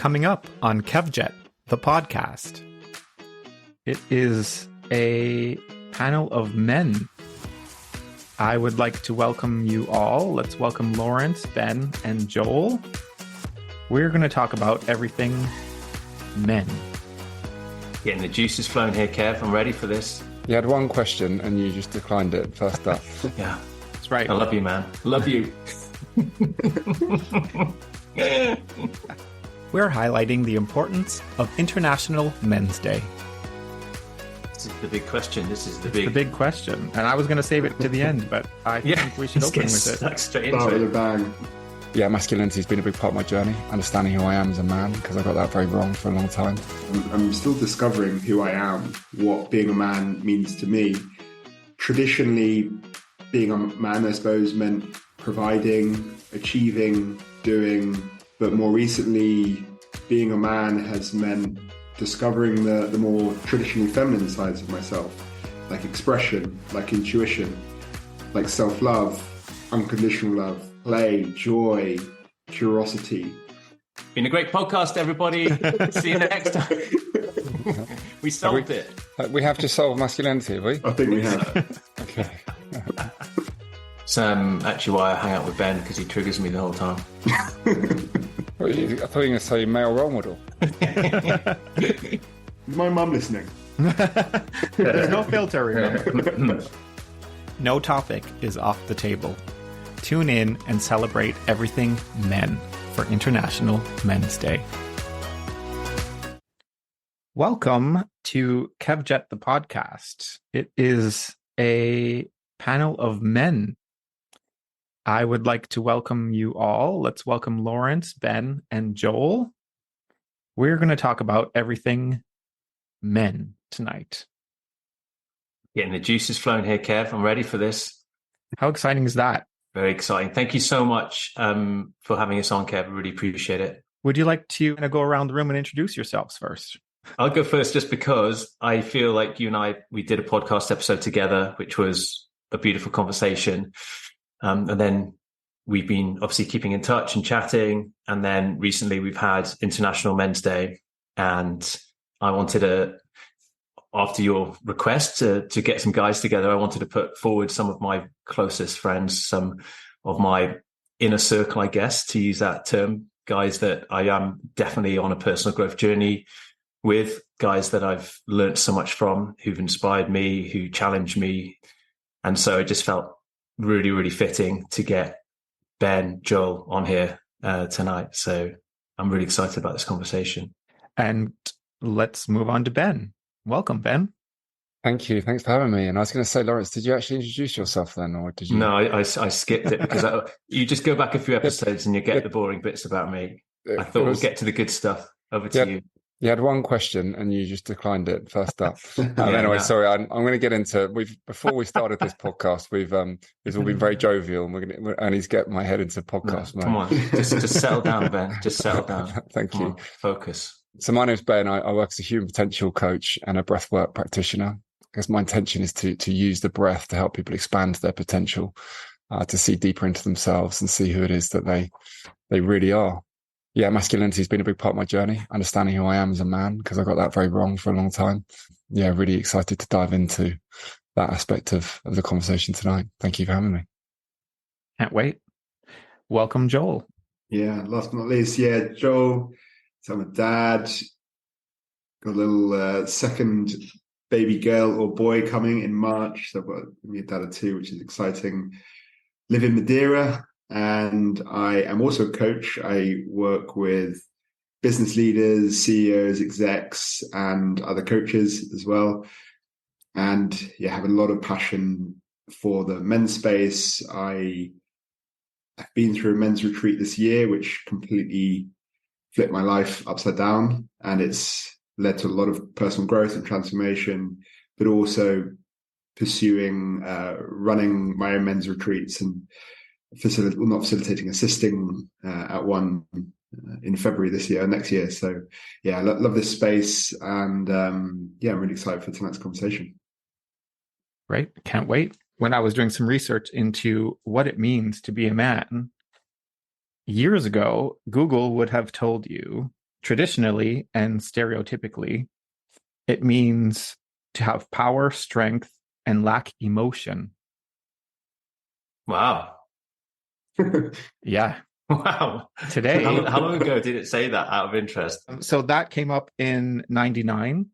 Coming up on Kevjet, the podcast. It is a panel of men. I would like to welcome you all. Let's welcome Lawrence, Ben, and Joel. We're going to talk about everything men. Getting the juices flowing here, Kev. I'm ready for this. You had one question and you just declined it first up. Yeah. That's right. I love you, man. Love you. We're highlighting the importance of International Men's Day. This is the big question. It's the big question. And I was going to save it to the end, but I think we should open with it. Straight into it. With a bang. Yeah, masculinity has been a big part of my journey, understanding who I am as a man, because I got that very wrong for a long time. I'm still discovering who I am, what being a man means to me. Traditionally, being a man, I suppose, meant providing, achieving, doing, but more recently, being a man has meant discovering the more traditionally feminine sides of myself, like expression, like intuition, like self-love, unconditional love, play, joy, curiosity. Been a great podcast, everybody. See you next time. We solved it. We have to solve masculinity, have we? I think we have. Okay. It's actually why I hang out with Ben, because he triggers me the whole time. I thought you were going to say male role model. Is my mum listening? There's no filter, remember. No topic is off the table. Tune in and celebrate everything men for International Men's Day. Welcome to Kevjet, the podcast. It is a panel of men. I would like to welcome you all. Let's welcome Lawrence, Ben, and Joel. We're going to talk about everything men tonight. Getting the juices flowing here, Kev. I'm ready for this. How exciting is that? Very exciting. Thank you so much for having us on, Kev. I really appreciate it. Would you like to go around the room and introduce yourselves first? I'll go first just because I feel like you and I, we did a podcast episode together, which was a beautiful conversation. And then we've been obviously keeping in touch and chatting. And then recently we've had International Men's Day. And I wanted after your request to get some guys together, I wanted to put forward some of my closest friends, some of my inner circle, I guess, to use that term, guys that I am definitely on a personal growth journey with, guys that I've learned so much from, who've inspired me, who challenged me. And so it just felt really, really fitting to get Ben, Joel on here tonight. So I'm really excited about this conversation. And let's move on to Ben. Welcome, Ben. Thank you. Thanks for having me. And I was going to say, Lawrence, did you actually introduce yourself then, or did you? No, I skipped it because you just go back a few episodes and you get the boring bits about me. I thought we'll get to the good stuff. Over to you. You had one question and you just declined it first up. Sorry, I'm going to get into. Before we started this podcast, it's all been very jovial, and I need to get my head into podcast mode. Come on, just settle down, Ben. Just settle down. Thank you. Focus. So my name's Ben. I work as a human potential coach and a breathwork practitioner. Because my intention is to use the breath to help people expand their potential, to see deeper into themselves and see who it is that they really are. Yeah, masculinity has been a big part of my journey, understanding who I am as a man, because I got that very wrong for a long time. Yeah, really excited to dive into that aspect of the conversation tonight. Thank you for having me. Can't wait. Welcome, Joel. Yeah, last but not least, Joel. So I'm a dad. Got a little second baby girl or boy coming in March. So I've got a dad of two, which is exciting. Live in Madeira. And I am also a coach. I work with business leaders, CEOs, execs, and other coaches as well. And have a lot of passion for the men's space. I've been through a men's retreat this year, which completely flipped my life upside down. And it's led to a lot of personal growth and transformation, but also pursuing running my own men's retreats and assisting at one in February next year. So I love this space, and I'm really excited for tonight's conversation. Great. Can't wait. When I was doing some research into what it means to be a man, years ago, Google would have told you traditionally and stereotypically, it means to have power, strength, and lack emotion. Wow. Yeah. Wow. Today. How long ago did it say that, out of interest? So that came up in 99.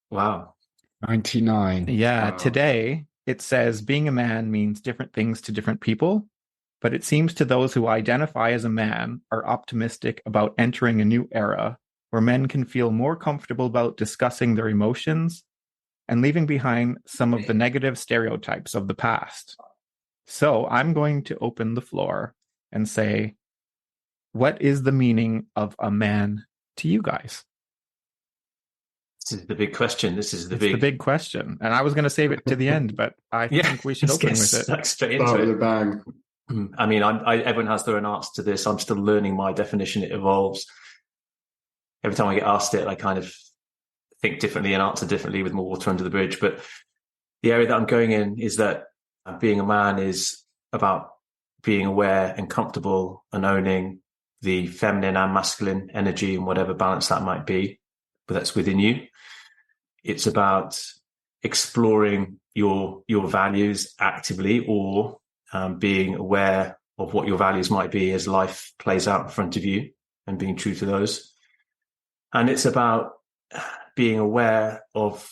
Wow. 99. Yeah. Wow. Today, it says being a man means different things to different people, but it seems to those who identify as a man are optimistic about entering a new era where men can feel more comfortable about discussing their emotions and leaving behind some of the negative stereotypes of the past. So I'm going to open the floor and say, what is the meaning of a man to you guys? This is the big question. This is the big question. And I was going to save it to the end, but I think we should open with it. Stuck straight into Start with it. a bang. I mean, everyone has their own answer to this. I'm still learning my definition. It evolves. Every time I get asked it, I kind of think differently and answer differently with more water under the bridge. But the area that I'm going in is that being a man is about being aware and comfortable and owning the feminine and masculine energy and whatever balance that might be, but that's within you. It's about exploring your values actively, or being aware of what your values might be as life plays out in front of you and being true to those. And it's about being aware of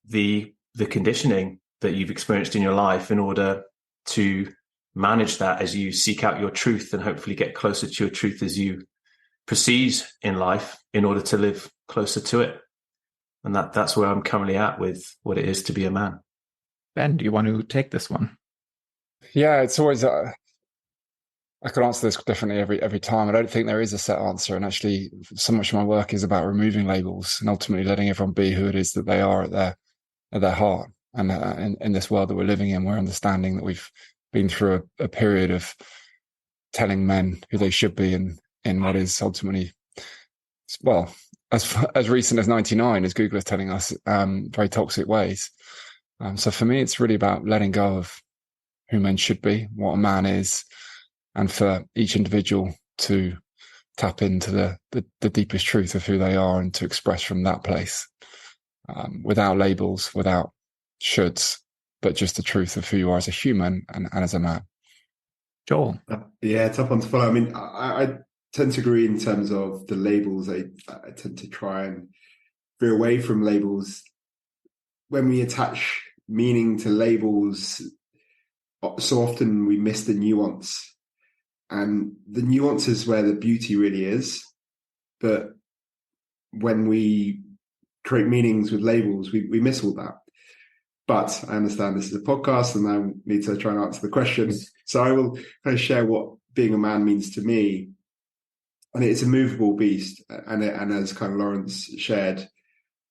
the conditioning that you've experienced in your life in order to manage that as you seek out your truth and hopefully get closer to your truth as you proceed in life in order to live closer to it. And that's where I'm currently at with what it is to be a man. Ben, do you want to take this one? Yeah, it's always I could answer this differently every time. I don't think there is a set answer, and actually, so much of my work is about removing labels and ultimately letting everyone be who it is that they are at their heart. And in this world that we're living in, we're understanding that we've been through a period of telling men who they should be in what is ultimately, well, as recent as 99, as Google is telling us, very toxic ways. So for me, it's really about letting go of who men should be, what a man is, and for each individual to tap into the deepest truth of who they are and to express from that place, without labels, without shoulds, but just the truth of who you are as a human and as a man. Joel? Yeah, tough one to follow. I mean, I tend to agree in terms of the labels. I tend to try and veer away from labels. When we attach meaning to labels, so often we miss the nuance. And the nuance is where the beauty really is. But when we create meanings with labels, we miss all that. But I understand this is a podcast and I need to try and answer the questions. So I will kind of share what being a man means to me. And it's a movable beast. And as kind of Lawrence shared,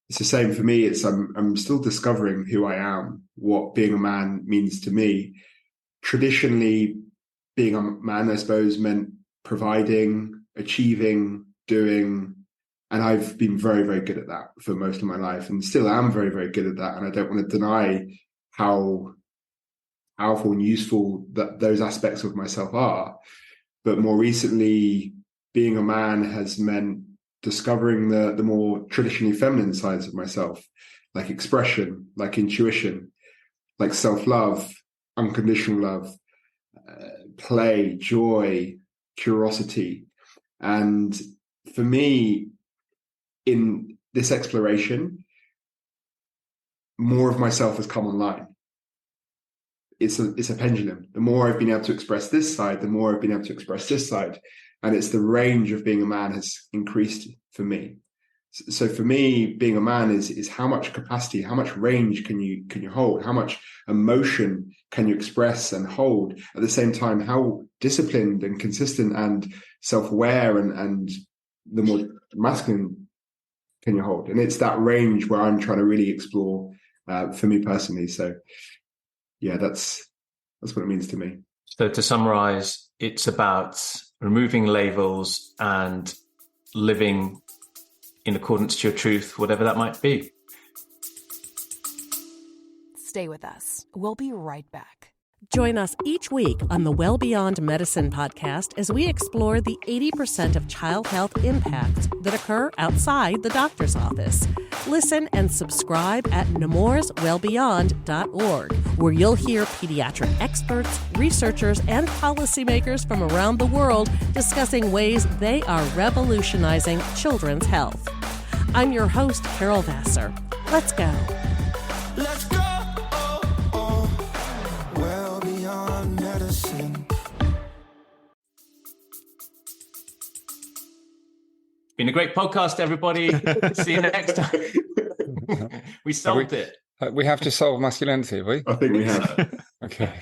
it's the same for me. I'm still discovering who I am, what being a man means to me. Traditionally, being a man, I suppose, meant providing, achieving, doing. And I've been very, very good at that for most of my life and still am very, very good at that. And I don't want to deny how powerful and useful that those aspects of myself are. But more recently, being a man has meant discovering the more traditionally feminine sides of myself, like expression, like intuition, like self-love, unconditional love, play, joy, curiosity. And for me, in this exploration, more of myself has come online. It's a pendulum. The more I've been able to express this side, the more I've been able to express this side. And it's the range of being a man has increased for me. So for me, being a man is how much capacity, how much range can you hold? How much emotion can you express and hold? At the same time, how disciplined and consistent and self-aware and the more masculine can you hold? And it's that range where I'm trying to really explore for me personally. So yeah, that's what it means to me. So to summarize, it's about removing labels and living in accordance to your truth, whatever that might be. Stay with us. We'll be right back. Join us each week on the Well Beyond Medicine podcast as we explore the 80% of child health impacts that occur outside the doctor's office. Listen and subscribe at nemorswellbeyond.org, where you'll hear pediatric experts, researchers, and policymakers from around the world discussing ways they are revolutionizing children's health. I'm your host, Carol Vassar. Let's go. Let's go. Well beyond medicine. Been a great podcast, everybody. See you next time. We solved it. We have to solve masculinity, have we? I think we have. Okay.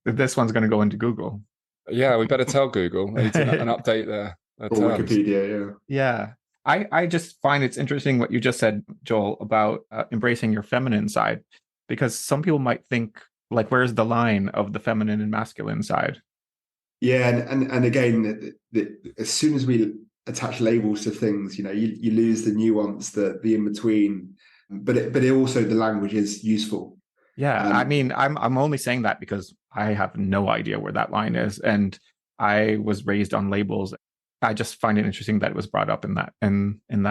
This one's going to go into Google. Yeah, we better tell Google. They need to an update their Or terms. Wikipedia, yeah. Yeah. I just find it's interesting what you just said, Joel, about embracing your feminine side, because some people might think, like, where's the line of the feminine and masculine side? Yeah, and again, as soon as we attach labels to things, you lose the nuance, the in between. But it also, the language is useful. Yeah, I mean, I'm only saying that because I have no idea where that line is, and I was raised on labels. I just find it interesting that it was brought up in that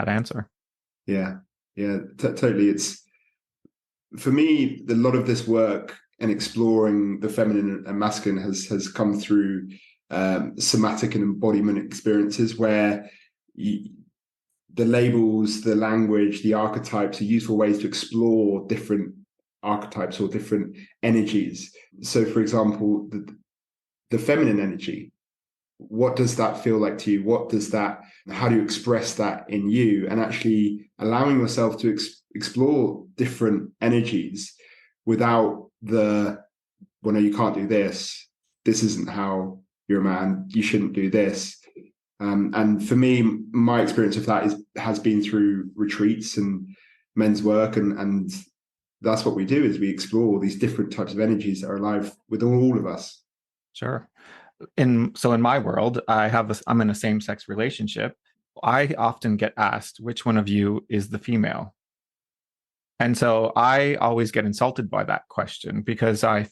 answer. Yeah, totally. It's, for me, a lot of this work and exploring the feminine and masculine has come through somatic and embodiment experiences where the labels, the language, the archetypes are useful ways to explore different archetypes or different energies. So, for example, the feminine energy, what does that feel like to you? How do you express that in you? And actually allowing yourself to explore different energies without well, no, you can't do this. This isn't how you're a man. You shouldn't do this. And for me, my experience of that has been through retreats and men's work. And that's what we do, is we explore these different types of energies that are alive with all of us. Sure. In my world, I'm in a same-sex relationship. I often get asked, which one of you is the female? And so I always get insulted by that question, because I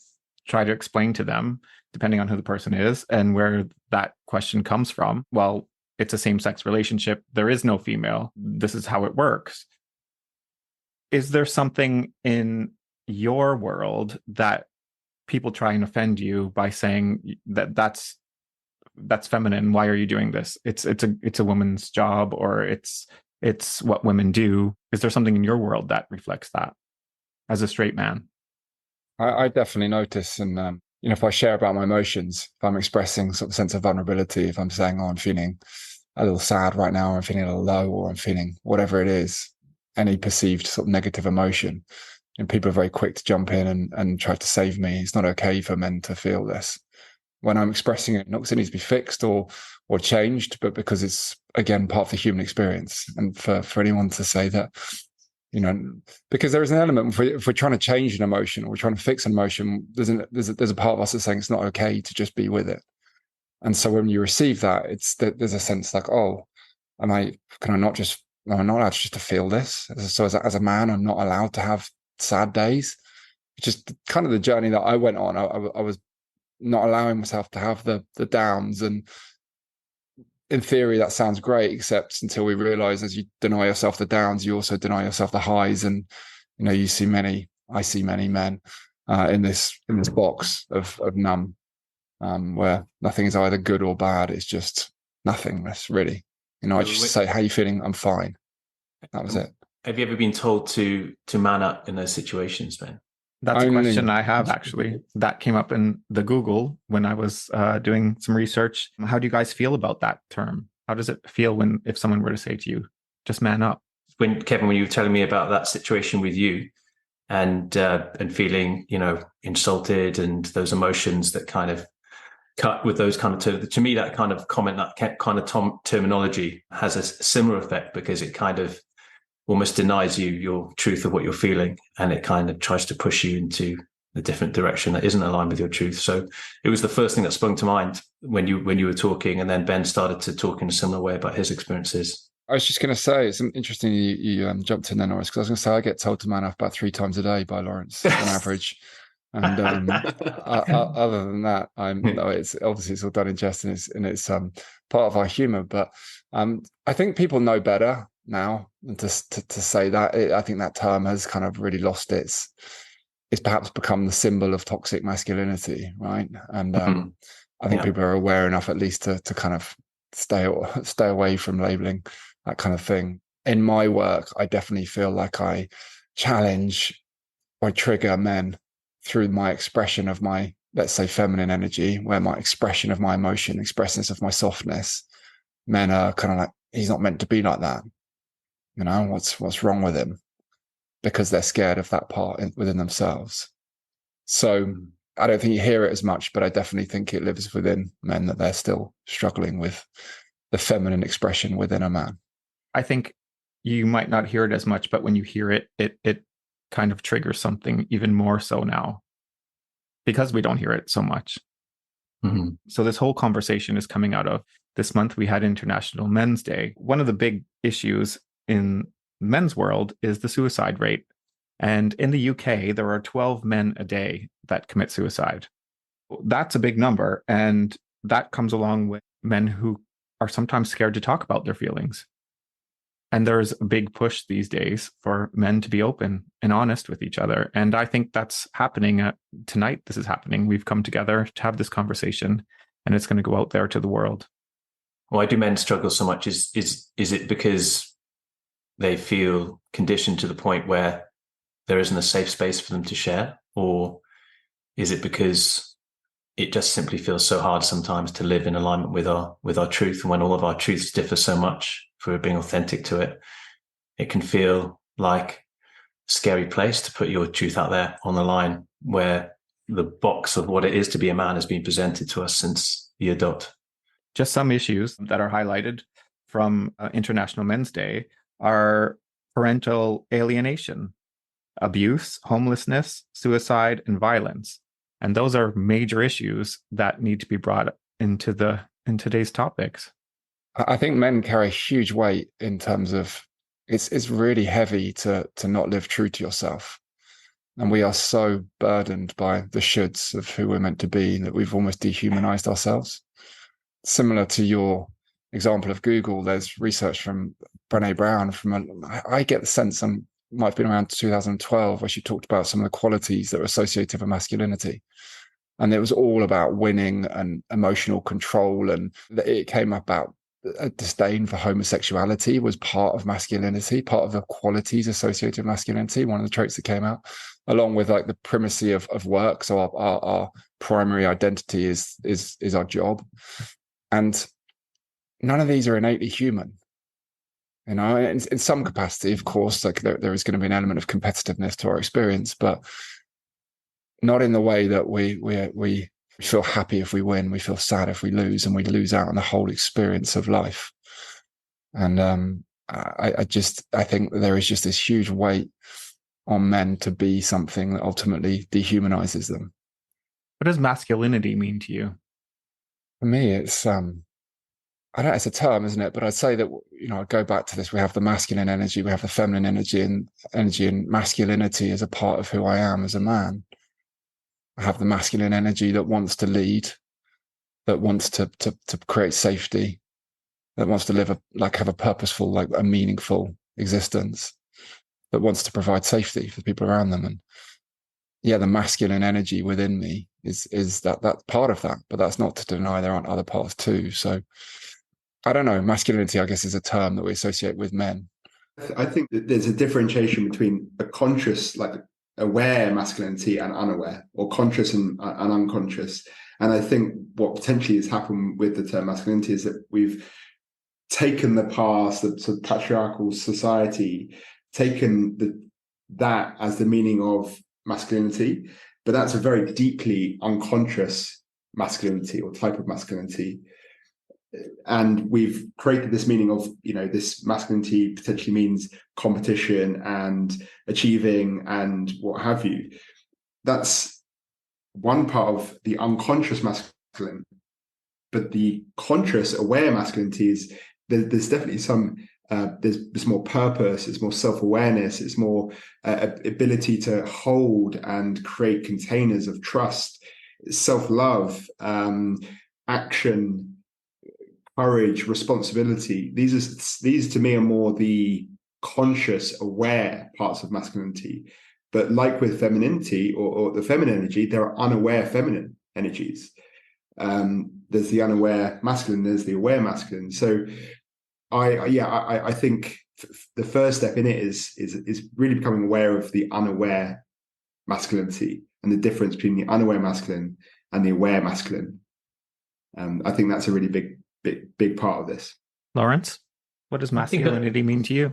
try to explain to them, depending on who the person is and where that question comes from. Well, it's a same-sex relationship. There is no female. This is how it works. Is there something in your world that people try and offend you by saying that's feminine? Why are you doing this? It's a woman's job, or it's what women do. Is there something in your world that reflects that as a straight man? I definitely notice, and if I share about my emotions, if I'm expressing sort of sense of vulnerability, if I'm saying, I'm feeling a little sad right now, or I'm feeling a little low, or I'm feeling whatever it is, any perceived sort of negative emotion, and people are very quick to jump in and try to save me. It's not okay for men to feel this. When I'm expressing it, not because it needs to be fixed or changed, but because it's, again, part of the human experience. And for anyone to say that, because there is an element, if we're trying to change an emotion or we're trying to fix an emotion, there's a part of us that's saying it's not okay to just be with it. And so when you receive that, there's a sense like, am I not allowed just to feel this? So as a man, I'm not allowed to have sad days. It's just kind of the journey that I went on. I was not allowing myself to have the downs, and in theory that sounds great, except until we realize, as you deny yourself the downs, you also deny yourself the highs. And I see many men in this box of numb, where nothing is either good or bad. It's just nothingness, really. I just say, how are you feeling? I'm fine. That was it. Have you ever been told to man up in those situations, Ben? That's a question I have, actually. That came up in the Google when I was doing some research. How do you guys feel about that term? How does it feel if someone were to say to you, just man up? Kevin, when you were telling me about that situation with you and feeling, insulted, and those emotions that kind of cut with those kind of to me, that kind of comment, that kind of terminology has a similar effect, because it kind of almost denies you your truth of what you're feeling, and it kind of tries to push you into a different direction that isn't aligned with your truth. So it was the first thing that sprung to mind when you were talking, and then Ben started to talk in a similar way about his experiences. I was just going to say, it's interesting you jumped in there, Norris, because I was going to say I get told to man up about 3 times a day by Lawrence on average. And other than that, it's obviously it's all done in jest, and it's part of our humor. But I think people know better now than to say that. I think that term has kind of really lost it's perhaps become the symbol of toxic masculinity, right? And I think people are aware enough, at least, to kind of stay away from labeling that kind of thing. In my work, I definitely feel like I challenge or trigger men through my expression of my, let's say, feminine energy, where my expression of my emotion, expressiveness of my softness, men are kind of like, he's not meant to be like that. You know, what's wrong with him? Because they're scared of that part within themselves. So I don't think you hear it as much, but I definitely think it lives within men, that they're still struggling with the feminine expression within a man. I think you might not hear it as much, but when you hear it, it kind of triggers something even more so now, because we don't hear it so much. So this whole conversation is coming out of this month. We had International Men's Day. One of the big issues in men's world is the suicide rate. And in the UK, there are 12 men a day that commit suicide. That's a big number. And that comes along with men who are sometimes scared to talk about their feelings. And there's a big push these days for men to be open and honest with each other. And I think that's happening tonight. This is happening. We've come together to have this conversation, and it's going to go out there to the world. Why do men struggle so much? Is it because they feel conditioned to the point where there isn't a safe space for them to share? Or is it because it just simply feels so hard sometimes to live in alignment with our truth? And when all of our truths differ so much, for being authentic to it, it can feel like a scary place to put your truth out there on the line, where the box of what it is to be a man has been presented to us since the adult. Just some issues that are highlighted from International Men's Day are parental alienation, abuse, homelessness, suicide, and violence. And those are major issues that need to be brought in today's topics. I think men carry a huge weight in terms of it's really heavy to not live true to yourself. And we are so burdened by the shoulds of who we're meant to be that we've almost dehumanized ourselves. Similar to your example of Google, there's research from Brené Brown I get the sense, and might have been around 2012, where she talked about some of the qualities that were associated with masculinity. And it was all about winning and emotional control. And it came about a disdain for homosexuality was part of masculinity, part of the qualities associated with masculinity, one of the traits that came out, along with like the primacy of work. So our primary identity is our job. And none of these are innately human. You know, in some capacity, of course, like there is going to be an element of competitiveness to our experience, but not in the way that we feel happy if we win, we feel sad if we lose, and we lose out on the whole experience of life. And I think there is just this huge weight on men to be something that ultimately dehumanizes them. What does masculinity mean to you? For me, it's I don't know, it's a term, isn't it? But I'd say that, you know, I'd go back to this. We have the masculine energy, we have the feminine energy, and masculinity is a part of who I am as a man. I have the masculine energy that wants to lead, that wants to create safety, that wants to have a purposeful, like a meaningful existence, that wants to provide safety for people around them. And yeah, the masculine energy within me is that part of that, but that's not to deny there aren't other parts too. So I don't know, masculinity, I guess, is a term that we associate with men. I think that there's a differentiation between a conscious, like aware masculinity, and unaware, or conscious and unconscious. And I think what potentially has happened with the term masculinity is that we've taken the past, the sort of patriarchal society, taken that as the meaning of masculinity, but that's a very deeply unconscious masculinity or type of masculinity. And we've created this meaning of, you know, this masculinity potentially means competition and achieving and what have you. That's one part of the unconscious masculine. But the conscious, aware masculinity is there's definitely some there's more purpose, it's more self-awareness, it's more ability to hold and create containers of trust, self-love, action, courage, responsibility. These to me are more the conscious, aware parts of masculinity. But like with femininity or the feminine energy, there are unaware feminine energies. There's the unaware masculine, there's the aware masculine. So I think the first step in it is really becoming aware of the unaware masculinity and the difference between the unaware masculine and the aware masculine. I think that's a really big part of this. Lawrence, what does masculinity mean to you?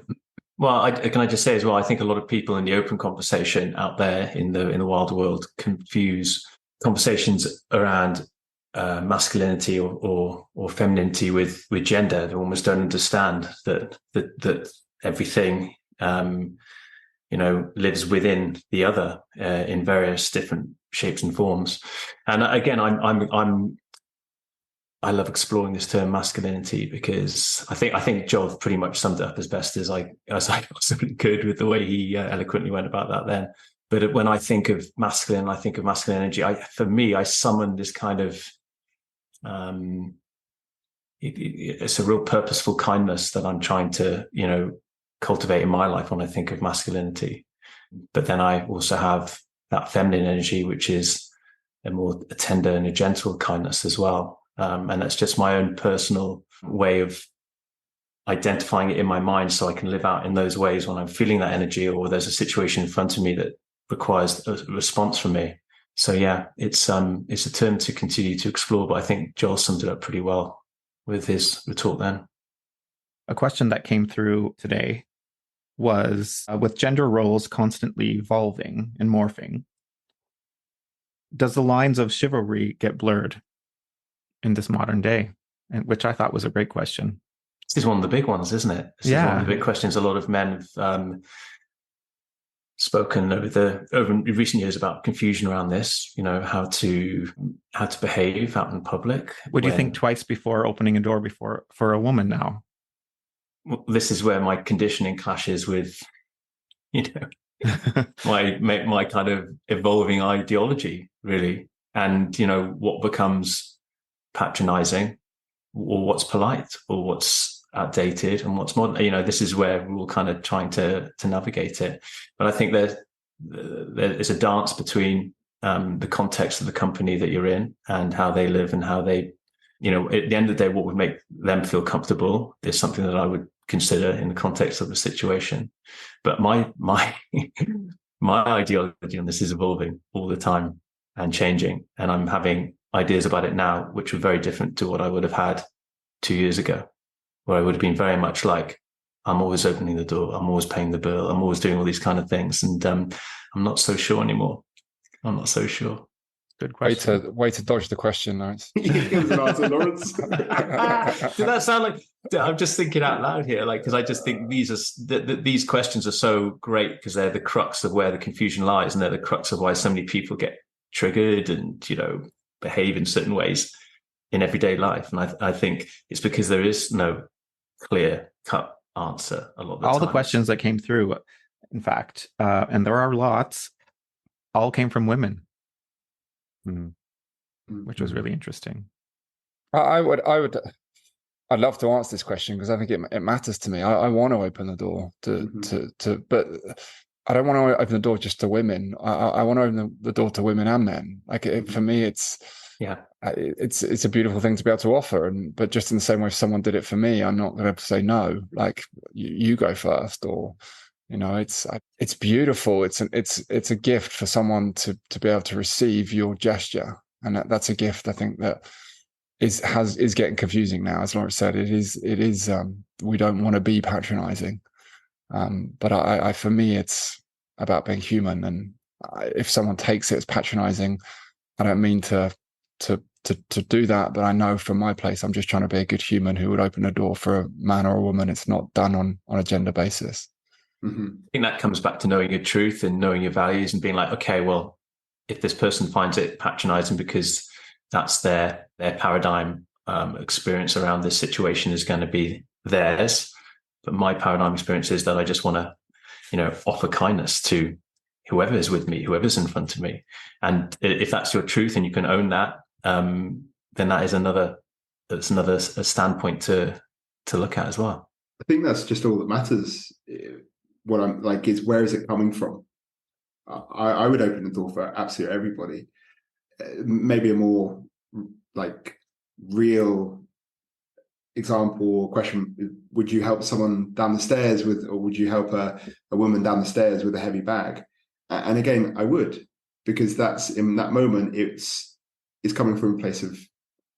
Well, can I just say as well, I think a lot of people in the open conversation out there in the wild world confuse conversations around masculinity or femininity with gender. They almost don't understand that everything lives within the other in various different shapes and forms. And again, I love exploring this term masculinity because I think Joel pretty much summed it up as best as I possibly could with the way he eloquently went about that then. But when I think of masculine, I think of masculine energy. For me, I summon this kind of it's a real purposeful kindness that I'm trying to cultivate in my life when I think of masculinity. But then I also have that feminine energy, which is a more tender and a gentle kindness as well. And that's just my own personal way of identifying it in my mind so I can live out in those ways when I'm feeling that energy or there's a situation in front of me that requires a response from me. So yeah, it's a term to continue to explore, but I think Joel summed it up pretty well with his retort then. A question that came through today was, with gender roles constantly evolving and morphing, does the lines of chivalry get blurred in this modern day? And which I thought was a great question. This is one of the big ones, isn't it? This is one of the big questions. A lot of men have spoken over recent years about confusion around this. How to behave out in public. Would you think twice before opening a door for a woman now? Well, this is where my conditioning clashes with, my kind of evolving ideology, really, and what becomes patronizing or what's polite or what's outdated and what's modern. This is where we're all kind of trying to navigate it. But I think there's a dance between the context of the company that you're in and how they live and how they, at the end of the day, what would make them feel comfortable is something that I would consider in the context of the situation. But my ideology on this is evolving all the time and changing, and I'm having ideas about it now, which were very different to what I would have had 2 years ago, where I would have been very much like, I'm always opening the door, I'm always paying the bill, I'm always doing all these kind of things. And I'm not so sure anymore. I'm not so sure. Good question. Way to dodge the question, Lawrence. Lawrence. Did that sound like, I'm just thinking out loud here, because I just think these questions are so great because they're the crux of where the confusion lies, and they're the crux of why so many people get triggered and, behave in certain ways in everyday life. And I think it's because there is no clear cut answer a lot of the time. All the questions that came through, in fact, and there are lots, all came from women, which was really interesting. I'd love to answer this question because I think it matters to me. I want to open the door to but I don't want to open the door just to women. I want to open the door to women and men. For me, it's a beautiful thing to be able to offer. But just in the same way, if someone did it for me, I'm not going to say no. Like you go first, or it's beautiful. It's a gift for someone to be able to receive your gesture, and that's a gift. I think that is getting confusing now. As Lawrence said, it is. We don't want to be patronizing. But for me, it's about being human. And if someone takes it as patronizing, I don't mean to do that. But I know from my place, I'm just trying to be a good human who would open a door for a man or a woman. It's not done on a gender basis. Mm-hmm. I think that comes back to knowing your truth and knowing your values and being like, okay, well, if this person finds it patronizing because that's their paradigm experience around this situation is going to be theirs, But my paradigm experience is that I just want to, offer kindness to whoever is with me, whoever's in front of me. And if that's your truth and you can own that, then that's another standpoint to look at as well. I think that's just all that matters. What I'm like is, where is it coming from? I would open the door for absolutely everybody. Maybe a more like real example or question: would you help someone down the stairs or would you help a woman down the stairs with a heavy bag? And again, I would, because that's in that moment it's coming from a place of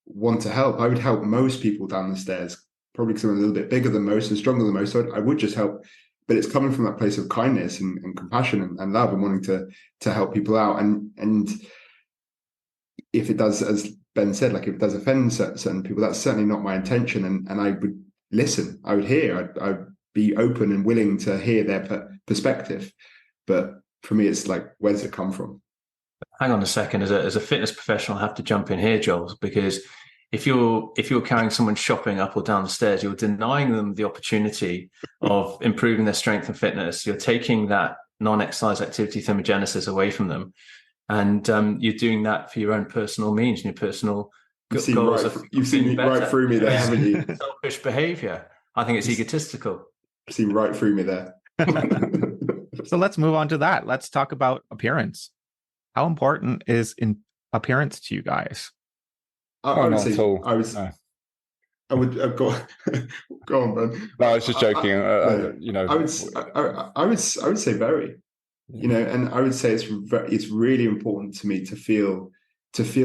want to help. I would help most people down the stairs, probably because I'm a little bit bigger than most and stronger than most. So I would just help, but it's coming from that place of kindness and compassion and love and wanting to help people out. And if it does, as Ben said, like if it does offend certain people, that's certainly not my intention. And I would listen, I would hear, I'd be open and willing to hear their perspective. But for me, it's like, where does it come from? Hang on a second. As a fitness professional, I have to jump in here, Joel, because if you're carrying someone shopping up or down the stairs, you're denying them the opportunity of improving their strength and fitness. You're taking that non-exercise activity thermogenesis away from them. And you're doing that for your own personal means and your personal goals. You've seen right through me there, haven't you? Selfish behavior. I think it's egotistical. You've seen right through me there. So let's move on to that. Let's talk about appearance. How important is appearance to you guys? I would say go on, Ben. No, I was just joking. I would say very. And I would say it's really important to me to feel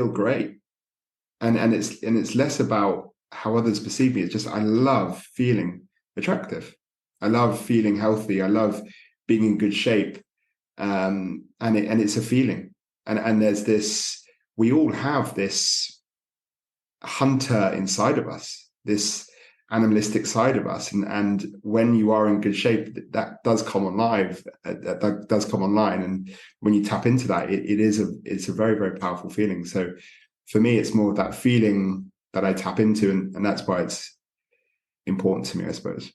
great, and it's less about how others perceive me. It's just I love feeling attractive. I love feeling healthy. I love being in good shape, and it's a feeling. And there's this. We all have this hunter inside of us, this animalistic side of us, and when you are in good shape, that does come online. That does come online, and when you tap into that, it's a very, very powerful feeling. So for me, it's more of that feeling that I tap into, and that's why it's important to me, I suppose.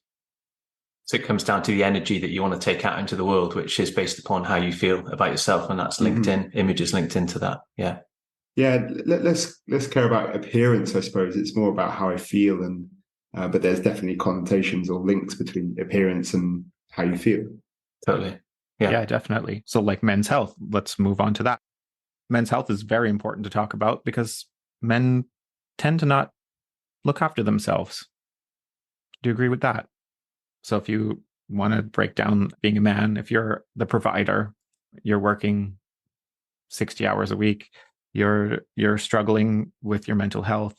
So it comes down to the energy that you want to take out into the world, which is based upon how you feel about yourself, and that's linked in, images linked into that. Yeah, let's care about appearance, I suppose. It's more about how I feel, and but there's definitely connotations or links between appearance and how you feel. Totally. Yeah, definitely. So like men's health, let's move on to that. Men's health is very important to talk about because men tend to not look after themselves. Do you agree with that? So if you want to break down being a man, if you're the provider, you're working 60 hours a week, you're struggling with your mental health,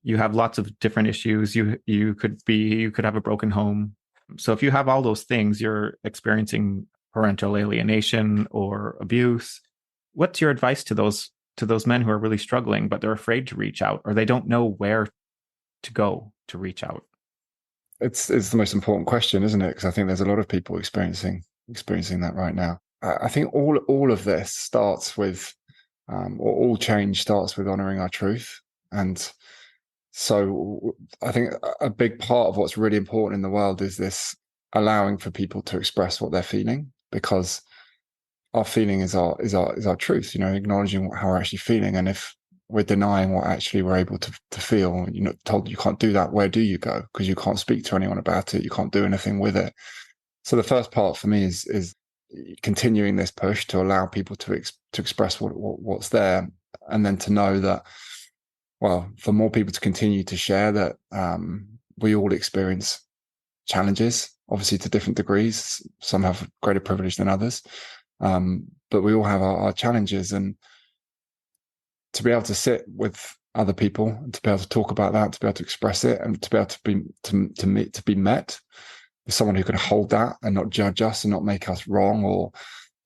you have lots of different issues, you could have a broken home. So if you have all those things, you're experiencing parental alienation or abuse. What's your advice to those men who are really struggling, but they're afraid to reach out, or they don't know where to go to reach out? It's the most important question, isn't it? Because I think there's a lot of people experiencing that right now. I think all of this starts with, or all change starts with honoring our truth. And so I think a big part of what's really important in the world is this allowing for people to express what they're feeling, because our feeling is our truth, acknowledging how we're actually feeling. And if we're denying what actually we're able to feel, told you can't do that, where do you go? Because you can't speak to anyone about it, you can't do anything with it. So the first part for me is continuing this push to allow people to express what's there, and then to know that, well, for more people to continue to share that we all experience challenges, obviously to different degrees. Some have greater privilege than others, but we all have our challenges, and to be able to sit with other people and to be able to talk about that, to be able to express it, and to be able to be met with someone who can hold that and not judge us and not make us wrong or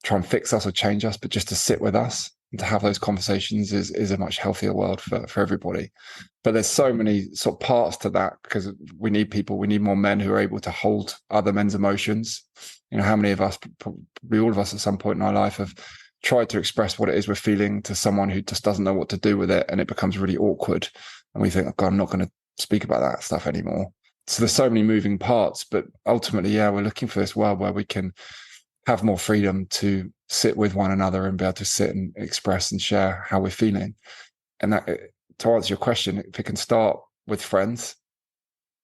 try and fix us or change us, but just to sit with us and to have those conversations is a much healthier world for everybody. But there's so many sort of parts to that, because we need more men who are able to hold other men's emotions. How many of us, probably all of us at some point in our life, have tried to express what it is we're feeling to someone who just doesn't know what to do with it, and it becomes really awkward, and we think, oh God, I'm not going to speak about that stuff anymore. So there's so many moving parts, but ultimately, we're looking for this world where we can have more freedom to sit with one another and be able to sit and express and share how we're feeling. And that, to answer your question, if it can start with friends,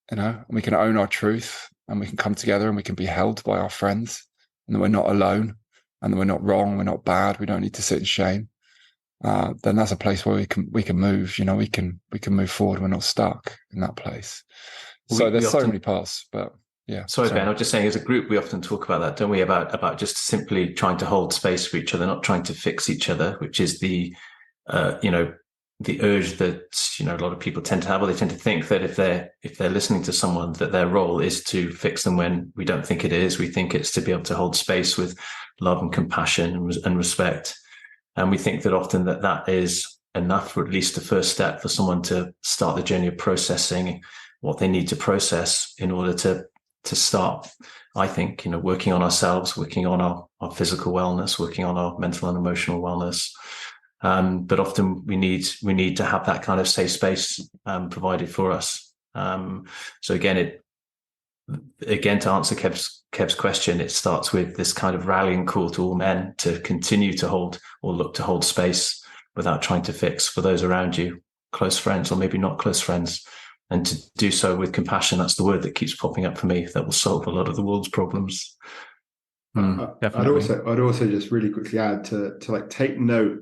and we can own our truth, and we can come together and we can be held by our friends, and that we're not alone, and that we're not wrong, we're not bad, we don't need to sit in shame. Then that's a place where we can move. We can move forward. We're not stuck in that place. So there's so many parts, but yeah. Sorry, Ben. I was just saying, as a group, we often talk about that, don't we? About just simply trying to hold space for each other, not trying to fix each other, which is the urge that a lot of people tend to have, or they tend to think that if they're listening to someone, that their role is to fix them, when we don't think it is. We think it's to be able to hold space with love and compassion and respect. And we think that often that is enough, or at least the first step for someone to start the journey of processing what they need to process in order to start, I think, working on ourselves, working on our physical wellness, working on our mental and emotional wellness. But often we need to have that kind of safe space provided for us. So again, to answer Kev's question, it starts with this kind of rallying call to all men to continue to hold, or look to hold, space without trying to fix for those around you, close friends or maybe not close friends, and to do so with compassion. That's the word that keeps popping up for me. That will solve a lot of the world's problems. Definitely. I'd also just really quickly add to like take note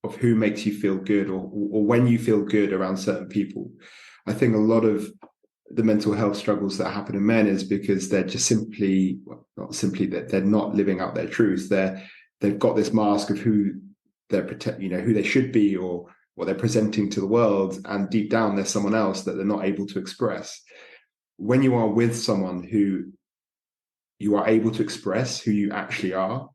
of who makes you feel good, or when you feel good around certain people. I think a lot of the mental health struggles that happen in men is because they're just not simply that they're not living out their truth. They've got this mask of who who they should be, or what they're presenting to the world, and deep down there's someone else that they're not able to express. When you are with someone who you are able to express who you actually are,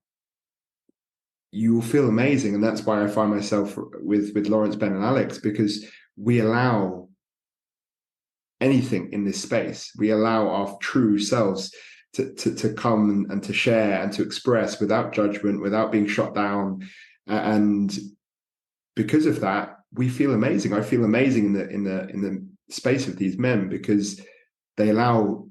you will feel amazing. And that's why I find myself with Lawrence, Ben, and Alex, because we allow anything in this space. We allow our true selves to come and to share and to express without judgment, without being shot down. And because of that, we feel amazing. I feel amazing in the space of these men, because they allow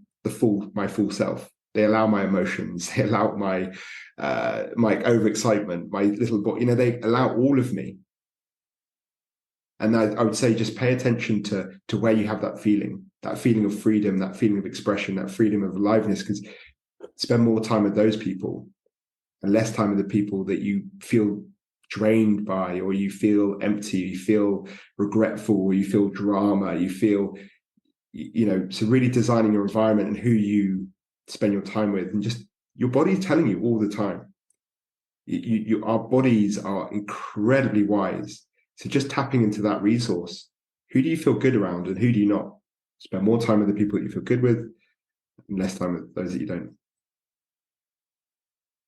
my full self. They allow my emotions. They allow my overexcitement, my little boy. They allow all of me. And I would say just pay attention to where you have that feeling of freedom, that feeling of expression, that freedom of aliveness, because spend more time with those people and less time with the people that you feel drained by, or you feel empty, you feel regretful, or you feel drama, you feel, so really designing your environment and who you spend your time with, and just your body's telling you all the time. Our bodies are incredibly wise. So just tapping into that resource. Who do you feel good around and who do you not? Spend more time with the people that you feel good with and less time with those that you don't.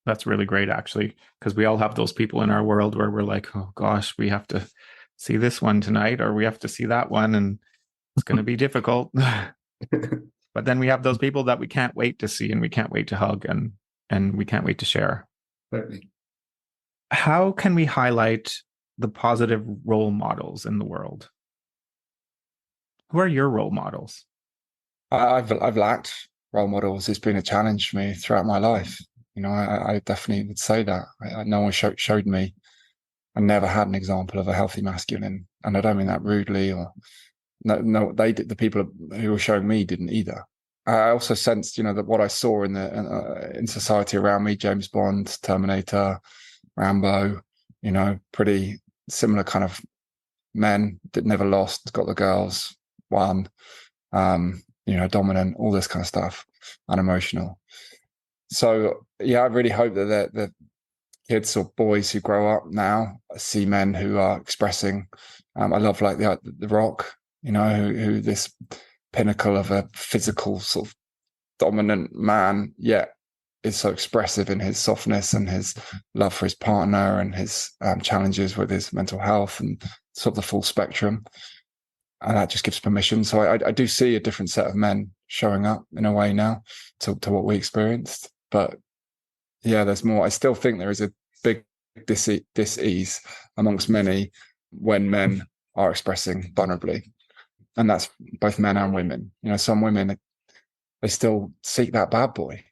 That's really great, actually, because we all have those people in our world where we're like, oh gosh, we have to see this one tonight, or we have to see that one, and it's going to be difficult. But then we have those people that we can't wait to see, and we can't wait to hug, and we can't wait to share. Totally. How can we highlight the positive role models in the world? Who are your role models? I've lacked role models. It's been a challenge for me throughout my life. I definitely would say that. No one showed me. I never had an example of a healthy masculine, and I don't mean that rudely. Or no, the people who were showing me didn't either. I also sensed, that what I saw in society around me, James Bond, Terminator, Rambo, pretty similar kind of men that never lost, got the girls, won, dominant, all this kind of stuff, unemotional. So I really hope that the kids or boys who grow up now see men who are expressing. I love like the Rock, who this pinnacle of a physical sort of dominant man, yet is so expressive in his softness and his love for his partner and his challenges with his mental health and sort of the full spectrum. And that just gives permission. So I do see a different set of men showing up in a way now to what we experienced. But there's more. I still think there is a big dis-ease amongst many when men are expressing vulnerably. And that's both men and women. Some women they still seek that bad boy,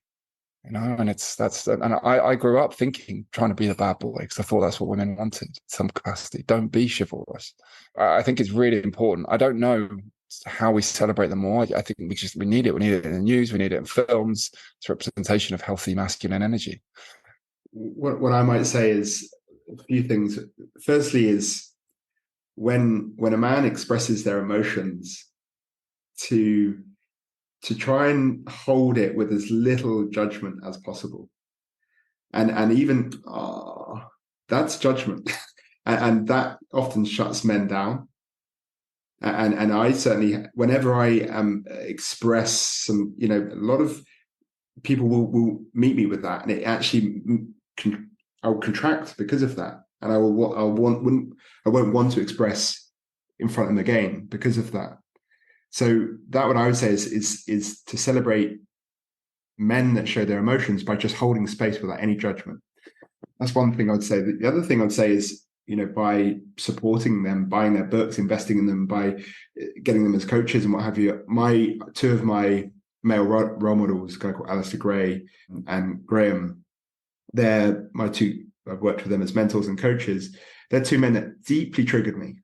and I grew up trying to be the bad boy because I thought that's what women wanted in some capacity. Don't be chivalrous. I think it's really important. I don't know how we celebrate them more. I think we need it. We need it in the news. We need it in films. It's a representation of healthy masculine energy. What I might say is a few things. Firstly, is when a man expresses their emotions, to try and hold it with as little judgment as possible, and even that's judgment, and that often shuts men down. And I certainly, whenever I express some, a lot of people will meet me with that, and it actually I'll contract because of that, and I won't want to express in front of them again because of that. So that, what I would say is to celebrate men that show their emotions by just holding space without any judgment. That's one thing I'd say. The other thing I'd say is, by supporting them, buying their books, investing in them, by getting them as coaches and what have you. Two of my male role models, a guy called Alistair Gray and Graham, they're my two. I've worked with them as mentors and coaches. They're two men that deeply triggered me.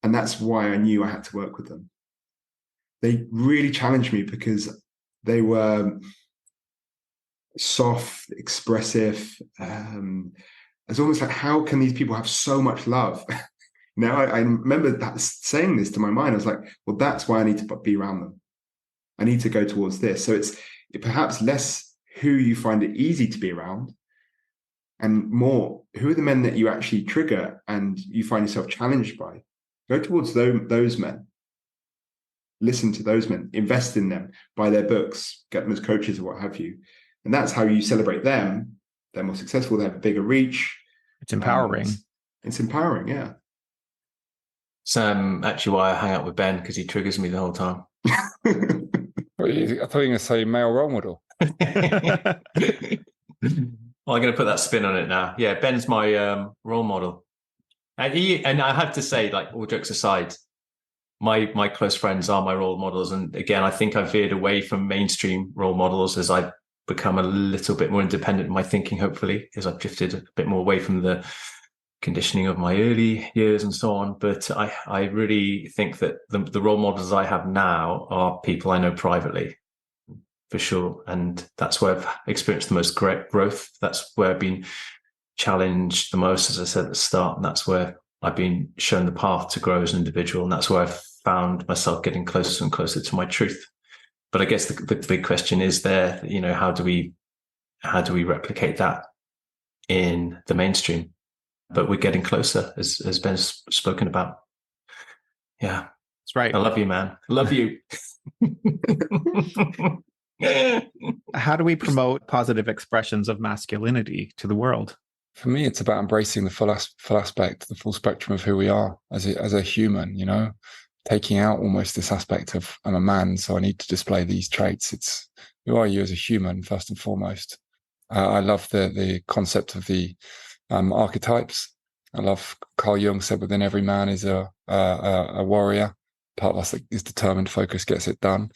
And that's why I knew I had to work with them. They really challenged me because they were soft, expressive. It's almost like, how can these people have so much love? Now, I remember saying this to my mind. I was like, well, that's why I need to be around them. I need to go towards this. So it's perhaps less who you find it easy to be around, and more, who are the men that you actually trigger and you find yourself challenged by. Go towards those men. Listen to those men. Invest in them. Buy their books. Get them as coaches or what have you. And that's how you celebrate them. They're more successful. They have a bigger reach. It's empowering. It's empowering, yeah. It's actually why I hang out with Ben, because he triggers me the whole time. I thought you were going to say male role model. Well, I'm going to put that spin on it now. Yeah, Ben's my role model. And I have to say, like, all jokes aside, my close friends are my role models. And again, I think I've veered away from mainstream role models as I've become a little bit more independent in my thinking, hopefully, as I've drifted a bit more away from the conditioning of my early years and so on. But I really think that the role models I have now are people I know privately, for sure. And that's where I've experienced the most great growth. That's where I've been challenged the most, as I said at the start. And that's where I've been shown the path to grow as an individual. And that's where I've found myself getting closer and closer to my truth. But I guess the big question is there, how do we replicate that in the mainstream? But we're getting closer, as Ben's spoken about. Yeah. That's right. I love you, man. Love you. How do we promote positive expressions of masculinity to the world? For me, it's about embracing the full aspect, the full spectrum of who we are as a human, taking out almost this aspect of, I'm a man, so I need to display these traits. It's, who are you as a human, first and foremost? I love the concept of the archetypes. I love Carl Jung said within every man is a warrior. Part of us that is determined, focused, gets it done.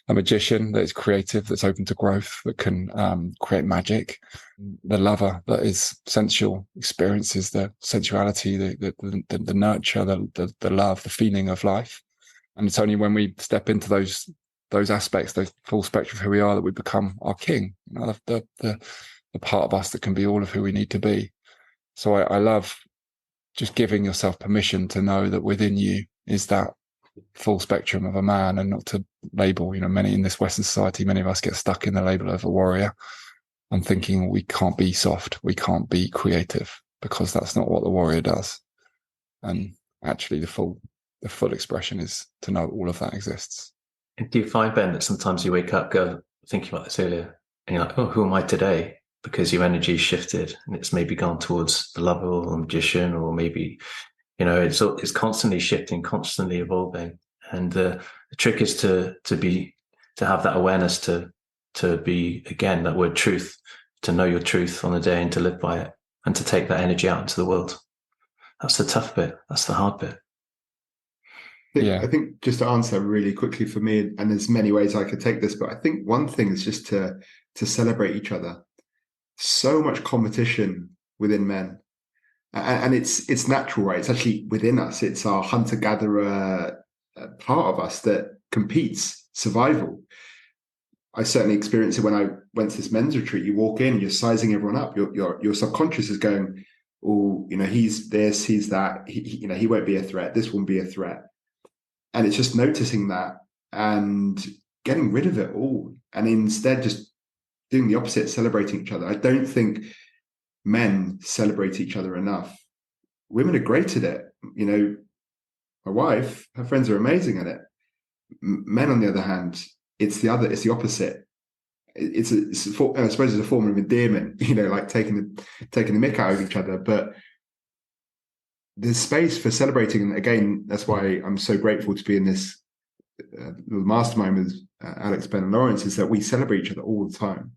A magician that is creative, that's open to growth, that can create magic. The lover that is sensual, experiences the sensuality, the nurture, the love, the feeling of life. And it's only when we step into those aspects, those full spectrum of who we are, that we become our king. The part of us that can be all of who we need to be. So I love just giving yourself permission to know that within you is that full spectrum of a man, and not to label, many in this Western society, many of us get stuck in the label of a warrior and thinking we can't be soft, we can't be creative, because that's not what the warrior does. And actually the full expression is to know all of that exists. And do you find, Ben, that sometimes you wake up thinking about this earlier and you're like, oh, who am I today? Because your energy shifted and it's maybe gone towards the lover or the magician, or maybe it's constantly shifting, constantly evolving. And the trick is to have that awareness, to be, again, that word truth, to know your truth on the day and to live by it, and to take that energy out into the world. That's the tough bit. That's the hard bit. Yeah. I think just to answer really quickly for me, and there's many ways I could take this, but I think one thing is just to celebrate each other. So much competition within men, and it's natural, right? It's actually within us. It's our hunter-gatherer part of us that competes survival. I certainly experienced it when I went to this men's retreat. You walk in, you're sizing everyone up. Your subconscious is going, oh, he's this, he's that. He won't be a threat. This won't be a threat. And it's just noticing that and getting rid of it all, and instead just doing the opposite, celebrating each other. I don't think men celebrate each other enough. Women are great at it. My wife, her friends are amazing at it. Men, on the other hand, it's the opposite. I suppose it's a form of endearment, like taking the mick out of each other. But there's space for celebrating, and again, that's why I'm so grateful to be in this little mastermind with Alex, Ben, and Lawrence, is that we celebrate each other all the time.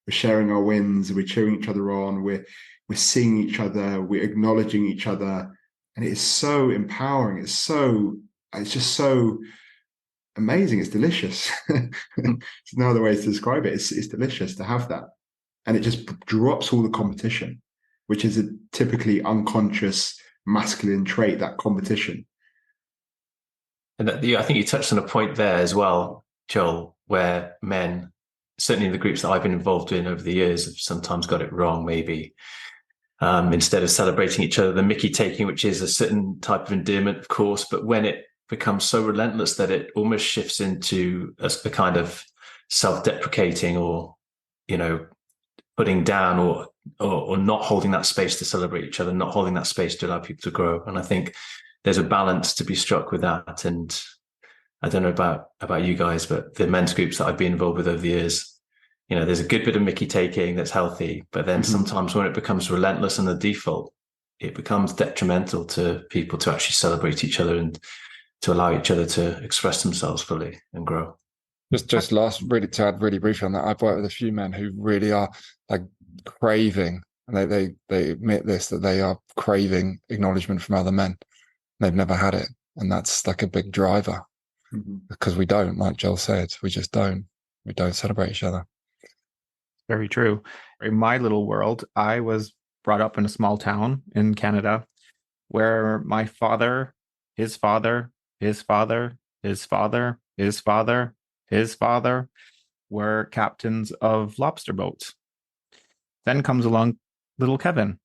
We're sharing our wins, we're cheering each other on, we're seeing each other, we're acknowledging each other, and it is so empowering. It's just so amazing. It's delicious. There's no other way to describe it. It's delicious to have that, and it just drops all the competition, which is a typically unconscious masculine trait, that competition. And I think you touched on a point there as well, Joel, where men, certainly in the groups that I've been involved in over the years, have sometimes got it wrong, maybe. Instead of celebrating each other, the Mickey taking, which is a certain type of endearment, of course, but when it becomes so relentless that it almost shifts into a kind of self-deprecating or, putting down or not holding that space to celebrate each other, not holding that space to allow people to grow. And I think there's a balance to be struck with that. And I don't know about you guys, but the men's groups that I've been involved with over the years, there's a good bit of Mickey taking that's healthy, but then sometimes when it becomes relentless and the default, it becomes detrimental to people to actually celebrate each other and to allow each other to express themselves fully and grow. Just to add really briefly on that, I've worked with a few men who really are like craving, and they admit this, that they are craving acknowledgement from other men. They've never had it, and that's like a big driver, because we don't, like Joel said, we don't celebrate each other. Very true. In my little world, I was brought up in a small town in Canada where my father, his father, his father, his father, his father, his father were captains of lobster boats. Then comes along little Kevin,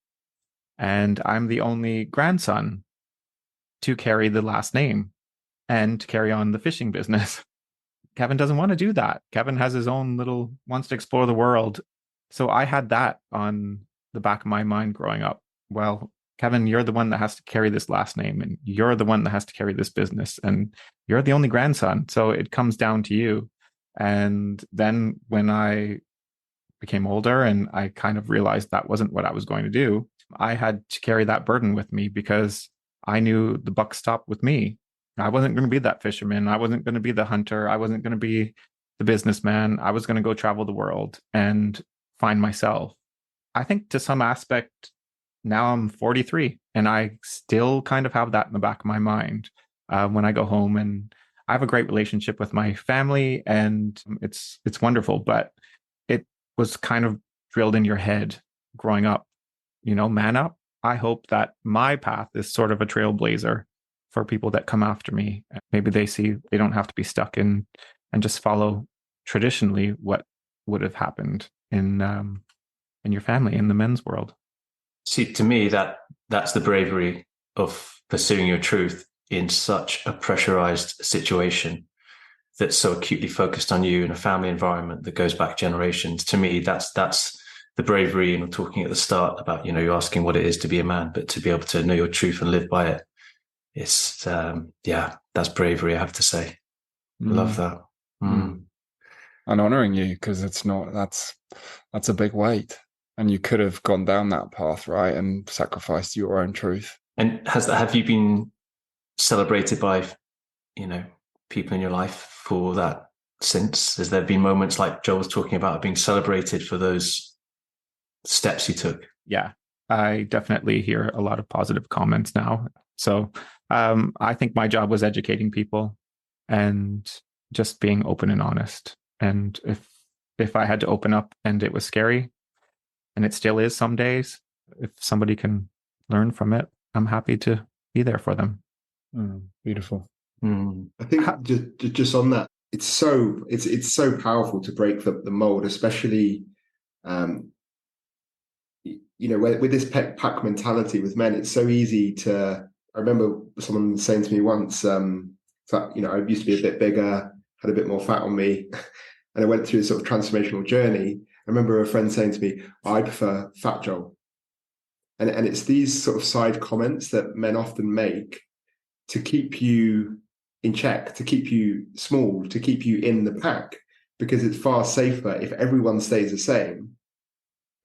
and I'm the only grandson to carry the last name and to carry on the fishing business. Kevin doesn't want to do that. Kevin has his own wants to explore the world. So I had that on the back of my mind growing up. Well, Kevin, you're the one that has to carry this last name, and you're the one that has to carry this business, and you're the only grandson. So it comes down to you. And then when I became older and I kind of realized that wasn't what I was going to do, I had to carry that burden with me, because I knew the buck stopped with me. I wasn't going to be that fisherman. I wasn't going to be the hunter. I wasn't going to be the businessman. I was going to go travel the world and find myself. I think to some aspect, now I'm 43 and I still kind of have that in the back of my mind when I go home, and I have a great relationship with my family, and it's wonderful, but it was kind of drilled in your head growing up, man up. I hope that my path is sort of a trailblazer for people that come after me. Maybe they see they don't have to be stuck in and just follow traditionally what would have happened in your family, in the men's world. See, to me, that's the bravery of pursuing your truth in such a pressurized situation that's so acutely focused on you in a family environment that goes back generations. To me, that's the bravery. And we're talking at the start about, you're asking what it is to be a man, but to be able to know your truth and live by it. It's, that's bravery, I have to say. Love that. And honoring you, because that's a big weight. And you could have gone down that path, right, and sacrificed your own truth. And have you been celebrated by, people in your life for that since? Has there been moments like Joel was talking about being celebrated for those steps you took? Yeah, I definitely hear a lot of positive comments now. So I think my job was educating people and just being open and honest. And if I had to open up and it was scary, and it still is some days, if somebody can learn from it, I'm happy to be there for them. Beautiful. I think just on that, it's so powerful to break the mold, especially with this pack mentality with men. It's so easy to. I remember someone saying to me once, that I used to be a bit bigger, had a bit more fat on me, and I went through a sort of transformational journey. I remember a friend saying to me, "I prefer Fat Joel," and it's these sort of side comments that men often make to keep you in check, to keep you small, to keep you in the pack, because it's far safer if everyone stays the same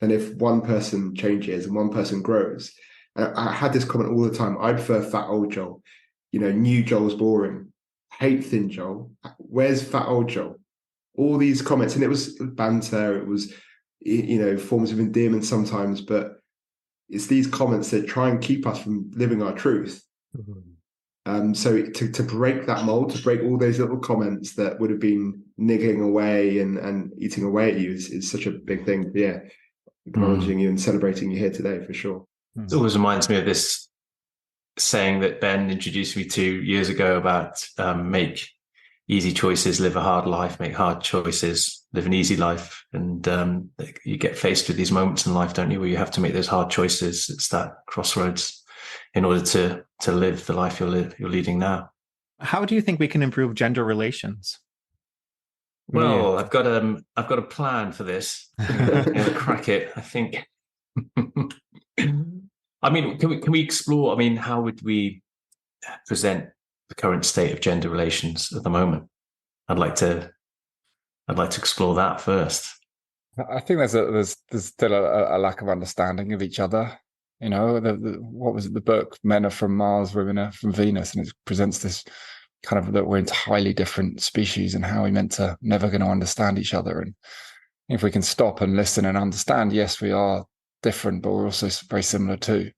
than if one person changes and one person grows. And I had this comment all the time: I prefer fat old Joel. New Joel's boring. Hate thin Joel. Where's fat old Joel? All these comments, and it was banter. It was, forms of endearment sometimes, but it's these comments that try and keep us from living our truth. So to break that mold, to break all those little comments that would have been niggling away and eating away at you is such a big thing. Yeah, acknowledging you and celebrating you here today for sure. It always reminds me of this saying that Ben introduced me to years ago about make easy choices, live a hard life, make hard choices, live an easy life. And you get faced with these moments in life, don't you, where you have to make those hard choices. It's that crossroads in order to live the life you're leading now. How do you think we can improve gender relations? Well, I've got a plan for this. I'm gonna crack it, I think. I mean, can we explore? I mean, how would we present the current state of gender relations at the moment? I'd like to explore that first. I think there's still a lack of understanding of each other. What was it? The book "Men Are From Mars, Women Are From Venus," and it presents this kind of that we're entirely different species and how we're meant to never going to understand each other. And if we can stop and listen and understand, yes, we are different, but we're also very similar too.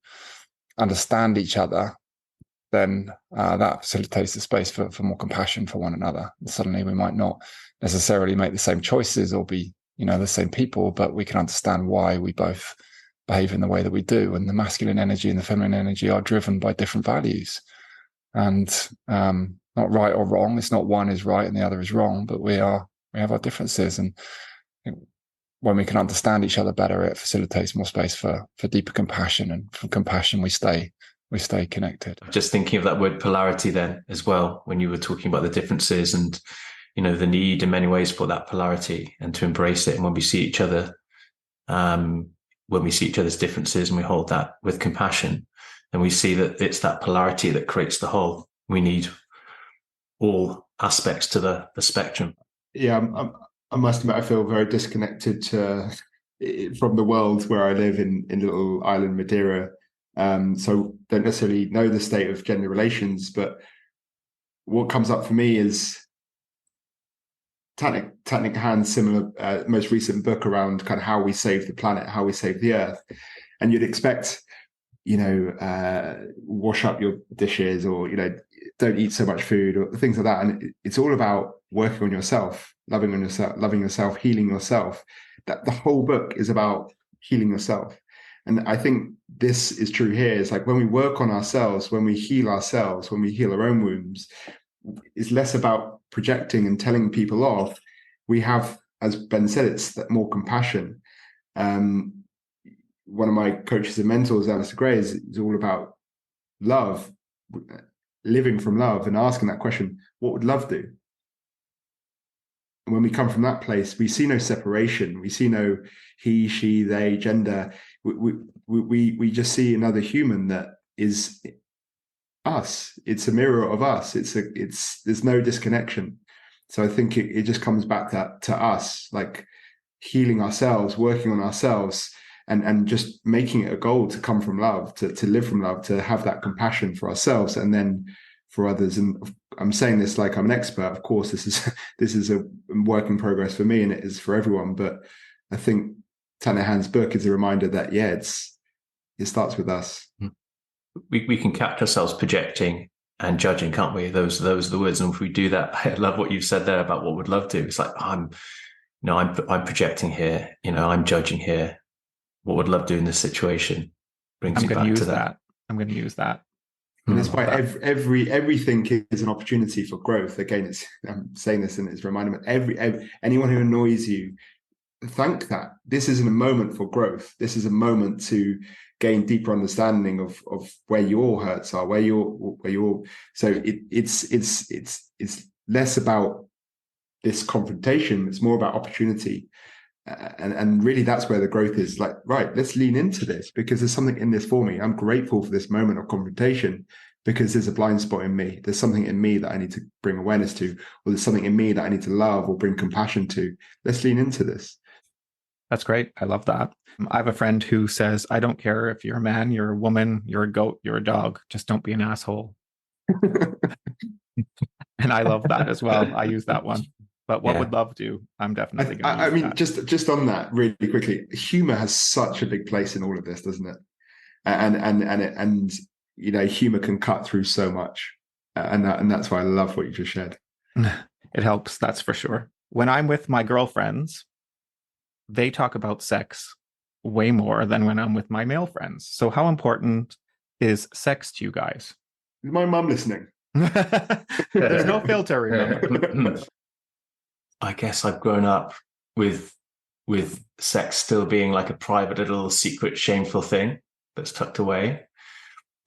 Understand each other, then that facilitates the space for more compassion for one another. And suddenly we might not necessarily make the same choices or be, the same people, but we can understand why we both behave in the way that we do. And the masculine energy and the feminine energy are driven by different values. And not right or wrong. It's not one is right and the other is wrong, but we have our differences. And when we can understand each other better, it facilitates more space for deeper compassion, and from compassion we stay connected. Just thinking of that word polarity then as well, when you were talking about the differences and the need in many ways for that polarity and to embrace it. And when we see each other, when we see each other's differences and we hold that with compassion, and we see that it's that polarity that creates the whole. We need all aspects to the spectrum. Yeah, I must admit, I feel very disconnected from the world where I live in little island Madeira. So don't necessarily know the state of gender relations, but what comes up for me is Tatnik Hand's similar, most recent book around kind of how we save the planet, how we save the earth. And you'd expect, wash up your dishes or, don't eat so much food or things like that. And it's all about working on yourself, loving yourself, healing yourself. That the whole book is about healing yourself. And I think this is true here. It's like when we work on ourselves, when we heal ourselves, when we heal our own wounds, it's less about projecting and telling people off. We have, as Ben said, it's that more compassion. One of my coaches and mentors, Alistair Gray, is all about love, living from love and asking that question, what would love do? And when we come from that place, we see no separation. We see no he, she, they, gender. We just see another human that is us. It's a mirror of us. There's no disconnection. So I think it just comes back to us, like healing ourselves, working on ourselves, and just making it a goal to come from love, to live from love, to have that compassion for ourselves and then for others. And I'm saying this like I'm an expert. Of course, this is a work in progress for me, and it is for everyone. But I think Tatnik Hand's book is a reminder that it starts with us. we can catch ourselves projecting and judging, can't we? Those are the words. And if we do that, I love what you've said there about what we'd love to. It's like, I'm projecting here, I'm judging here. What would love do in this situation brings you back to that. I'm going to use that. And that's why everything is an opportunity for growth. Again, I'm saying this and it's reminding me, anyone who annoys you, thank that. This isn't a moment for growth. This is a moment to gain deeper understanding of where your hurts are, so it's less about this confrontation. It's more about opportunity. And really that's where the growth is. Like, right, let's lean into this because there's something in this for me. I'm grateful for this moment of confrontation because there's a blind spot in me. There's something in me that I need to bring awareness to, or there's something in me that I need to love or bring compassion to. Let's lean into this. That's great. I love that. I have a friend who says, I don't care if you're a man, you're a woman, you're a goat, you're a dog, just don't be an asshole. And I love that as well. I use that one. But what would love do? I'm definitely going to use that. just on that really quickly, humor has such a big place in all of this, doesn't it? And humor can cut through so much, and that's why I love what you just shared. It helps, that's for sure. When I'm with my girlfriends, they talk about sex way more than when I'm with my male friends. So how important is sex to you guys? Is my mum listening? There's no filter, remember. I guess I've grown up with sex still being like a private little secret shameful thing that's tucked away.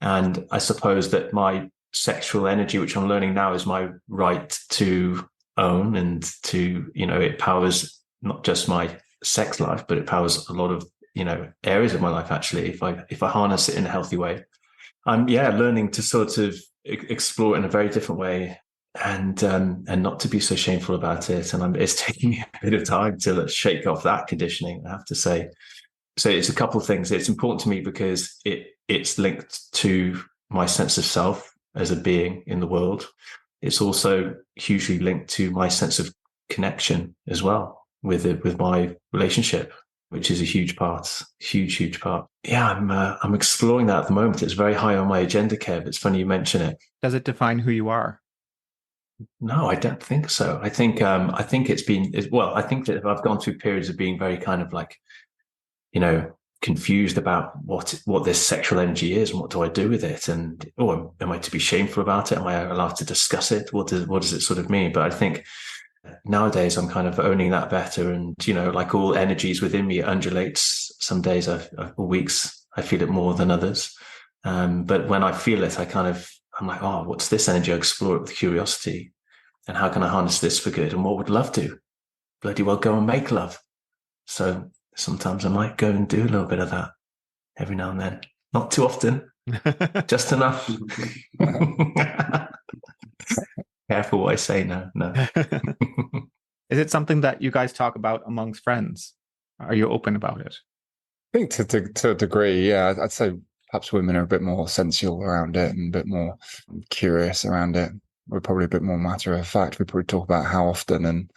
And I suppose that my sexual energy, which I'm learning now, is my right to own and to, it powers not just my sex life, but it powers a lot of, areas of my life, actually, if I harness it in a healthy way. I'm learning to sort of explore it in a very different way. And not to be so shameful about it. And it's taking me a bit of time to shake off that conditioning, I have to say. So it's a couple of things. It's important to me because it's linked to my sense of self as a being in the world. It's also hugely linked to my sense of connection as well with my relationship, which is a huge part. Yeah, I'm exploring that at the moment. It's very high on my agenda, Kev. It's funny you mention it. Does it define who you are? No, I don't think so. I think it's been, I think that I've gone through periods of being very kind of like, confused about what this sexual energy is and what do I do with it? And, am I to be shameful about it? Am I allowed to discuss it? What does it sort of mean? But I think nowadays I'm kind of owning that better. And, like all energies within me, it undulates. Some days or weeks, I feel it more than others. But when I feel it, I'm like, oh, what's this energy? I explore it with curiosity. And how can I harness this for good? And what would love do? Bloody well go and make love. So sometimes I might go and do a little bit of that every now and then. Not too often, just enough. Careful what I say now. No. Is it something that you guys talk about amongst friends? Are you open about it? I think to a degree, yeah. I'd say perhaps women are a bit more sensual around it and a bit more curious around it. We're probably a bit more matter of fact. We probably talk about how often and,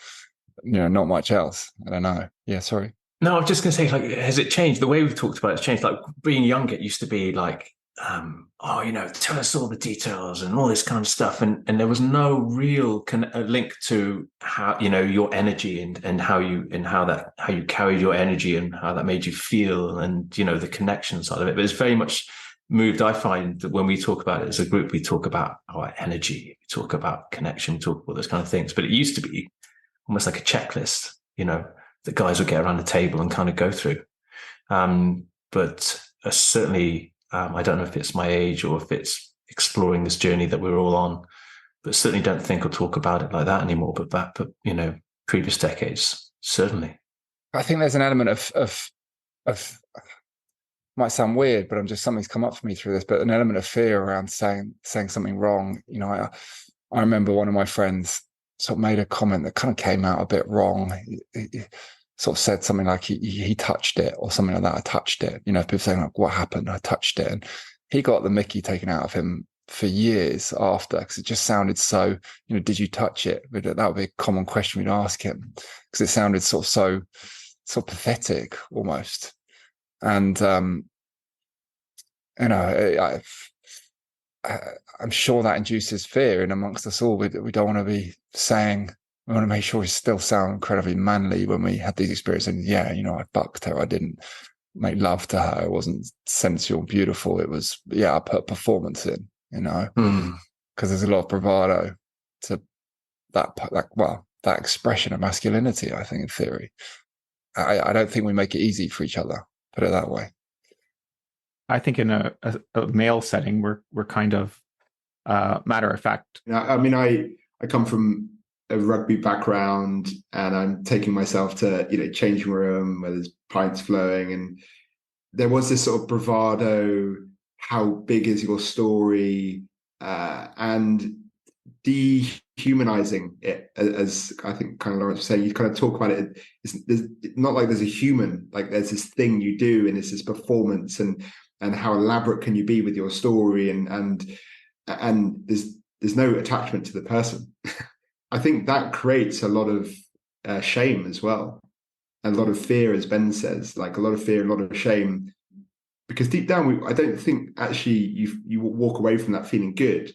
not much else. I don't know. Yeah, sorry. No, I'm just going to say, like, has it changed? The way we've talked about it's changed. Like being younger, it used to be like, tell us all the details and all this kind of stuff. And there was no real link to how, your energy and how you carried your energy and how that made you feel and, the connection side of it. But it's very much moved. I find that when we talk about it as a group, we talk about our energy, we talk about connection, we talk about those kind of things. But it used to be almost like a checklist, that guys would get around the table and kind of go through. But certainly, I don't know if it's my age or if it's exploring this journey that we're all on, but certainly don't think or talk about it like that anymore. But previous decades, certainly. I think there's an element of might sound weird, but something's come up for me through this, but an element of fear around saying something wrong. I remember one of my friends sort of made a comment that kind of came out a bit wrong. He sort of said something like he touched it or something like that. I touched it. People saying like, what happened? I touched it. And he got the mickey taken out of him for years after, because it just sounded so, did you touch it? But that would be a common question we'd ask him, because it sounded sort of pathetic almost. And, I'm sure that induces fear in amongst us all. We don't want to be saying, we want to make sure we still sound incredibly manly when we had these experiences. And yeah, I bucked her. I didn't make love to her. It wasn't sensual and beautiful. It was, I put performance in, because there's a lot of bravado to that expression of masculinity, I think, in theory. I don't think we make it easy for each other, put it that way. I think in a male setting, we're kind of matter of fact. I mean, I come from a rugby background, and I'm taking myself to changing room where there's pints flowing, and there was this sort of bravado. How big is your story? And dehumanizing it, as I think kind of Lawrence was saying. You kind of talk about it. It's not like there's a human. Like there's this thing you do, and it's this performance, and how elaborate can you be with your story, and there's no attachment to the person. I think that creates a lot of shame as well, and a lot of fear, as Ben says, like a lot of fear, a lot of shame, because deep down, I don't think actually you walk away from that feeling good,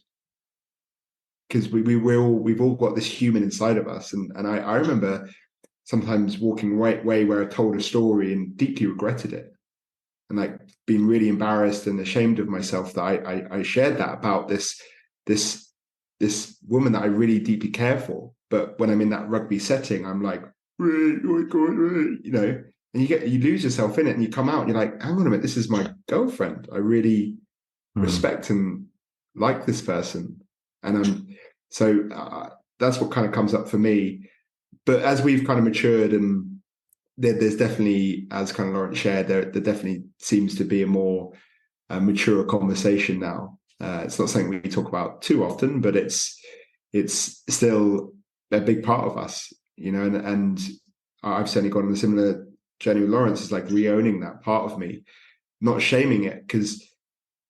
because we've all got this human inside of us, and I remember sometimes walking away where I told a story and deeply regretted it, and like being really embarrassed and ashamed of myself that I shared that about this woman that I really deeply care for. But when I'm in that rugby setting, I'm like, oh my God, and you lose yourself in it, and you come out and you're like, hang on a minute, this is my girlfriend. I really respect and like this person. And so that's what kind of comes up for me. But as we've kind of matured, and there's definitely, as kind of Lawrence shared, there definitely seems to be a more mature conversation now. It's not something we talk about too often, but it's still a big part of us, and I've certainly gone on a similar journey with Lawrence. Is like re-owning that part of me, not shaming it, because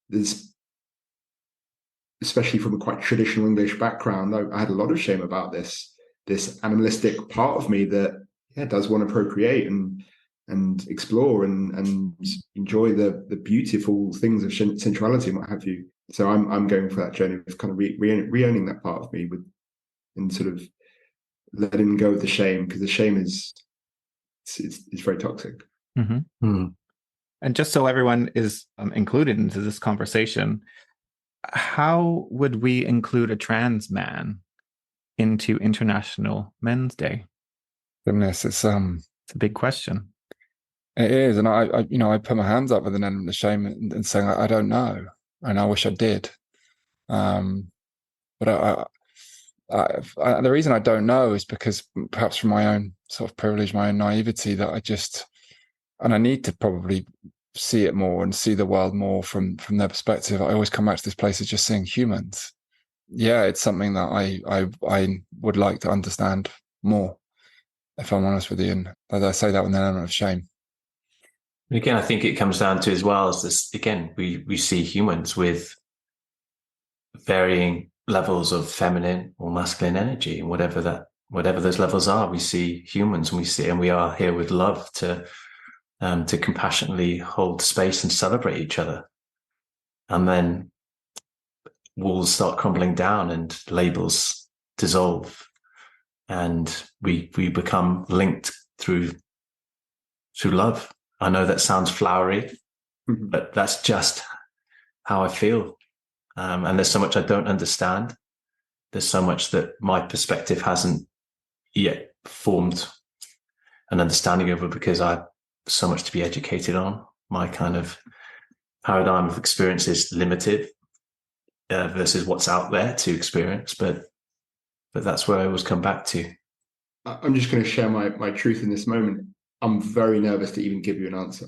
there's, especially from a quite traditional English background, I had a lot of shame about this animalistic part of me that does want to procreate and explore and enjoy the beautiful things of sensuality and what have you. So I'm going for that journey of kind of re-owning that part of me and sort of letting go of the shame, because the shame is very toxic. Mm-hmm. Mm. And just so everyone is included into this conversation, how would we include a trans man into International Men's Day? Goodness, it's a big question. It is, and I put my hands up with an element of shame and saying I don't know, and I wish I did. But the reason I don't know is because perhaps from my own sort of privilege, my own naivety, that I need to probably see it more and see the world more from their perspective. I always come back to this place of just seeing humans. Yeah, it's something that I would like to understand more, if I'm honest with you. And I say that with an element of shame. Again, I think it comes down to as well as this, again, we see humans with varying levels of feminine or masculine energy, and whatever those levels are, we see humans, and we are here with love to compassionately hold space and celebrate each other. And then walls start crumbling down and labels dissolve, and we become linked through love. I know that sounds flowery, but that's just how I feel. And there's so much I don't understand. There's so much that my perspective hasn't yet formed an understanding over, because I have so much to be educated on. My kind of paradigm of experience is limited versus what's out there to experience. But that's where I always come back to. I'm just going to share my truth in this moment. I'm very nervous to even give you an answer.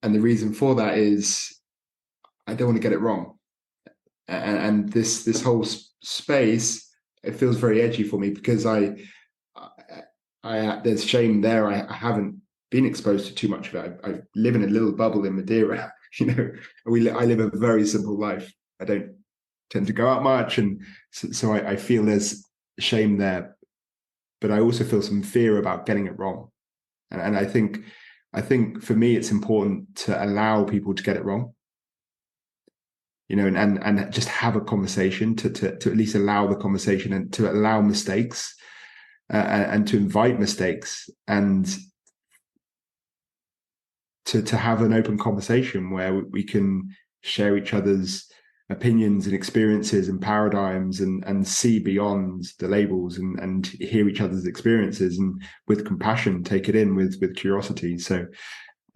And the reason for that is I don't want to get it wrong. And this whole space, it feels very edgy for me, because I there's shame there. I haven't been exposed to too much of it. I live in a little bubble in Madeira. I live a very simple life. I don't tend to go out much, and so I feel there's shame there. But I also feel some fear about getting it wrong. And I think for me, it's important to allow people to get it wrong. and just have a conversation to at least allow the conversation and to allow mistakes and to invite mistakes and to have an open conversation where we can share each other's opinions and experiences and paradigms and see beyond the labels and hear each other's experiences and with compassion take it in with curiosity. So